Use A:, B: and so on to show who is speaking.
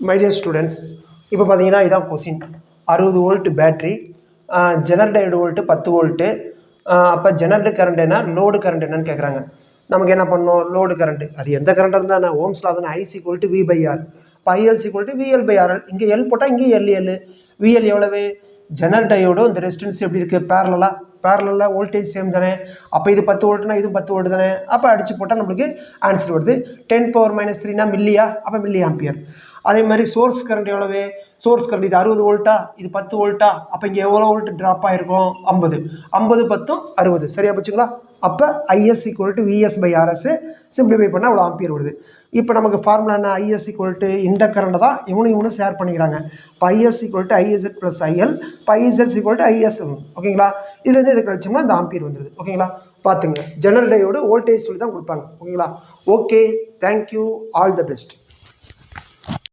A: My dear students, இப்போ பார்த்தீங்கன்னா இதான் question. 60 volt battery, general diode volt 10 volt. அப்போ ஜெனரல் கரண்ட் என்ன, லோடு கரண்ட் என்னன்னு கேட்குறாங்க. நமக்கு என்ன பண்ணணும், லோடு கரண்ட் அது எந்த கரண்ட் இருந்தால் நான் ஓம்ஸில் தானே ஐசி ஈக்குவல் டு வி/ஆர், இப்போ ஐஎல்சி ஈக்குவல் டு விஎல்/ஆர்எல். இங்கே எல் போட்டால் இங்கே எல். விஎல் எவ்வளவு, ஜெனரல் டயோடும் இந்த ரெசிஸ்டன்ஸ் எப்படி இருக்குது, பேரலாக வோல்டேஜ் சேம் தானே. அப்போ இது 10 வோல்ட்னா இது 10 வோல்ட் தானே. அப்போ அடித்து போட்டால் நம்மளுக்கு ஆன்சர் வருது. 10⁻³ மில்லியா, அப்போ மில்லி ஆம்பியர். அதே மாதிரி சோர்ஸ் கரண்ட் எவ்வளவு, சோர்ஸ் கரண்ட் இது 60 வோல்ட்டா, இது 10 வோல்ட்டா, அப்போ இங்கே எவ்வளோ வோல்ட் ட்ராப் ஆகிருக்கும், 50. 50 10 60, சரியா போச்சுங்களா. அப்போ IS equal to VS RS simplify பண்ணால் அவ்வளோ ஆம்பியர் வருது. இப்போ நமக்கு ஃபார்முலா என்ன, ஐஎஸ் ஈக்குவல் டு இந்த கரண்ட் தான் இவனும் ஷேர் பண்ணிக்கிறாங்க. இப்போ IS equal to ISH plus IL, இப்போ ஐஎஸ்எட் ஈக்குவல் டு ஐஎஸ். ஓகேங்களா, இதுலேருந்து இது கழிச்சோம்னா இந்த ஆம்பியர் வந்துடுது. ஓகேங்களா, பார்த்துங்க ஜெனரல் டயோடு வோல்டேஜ் சொல்லி தான் கொடுப்பாங்க. ஓகேங்களா, okay, thank you, all the best.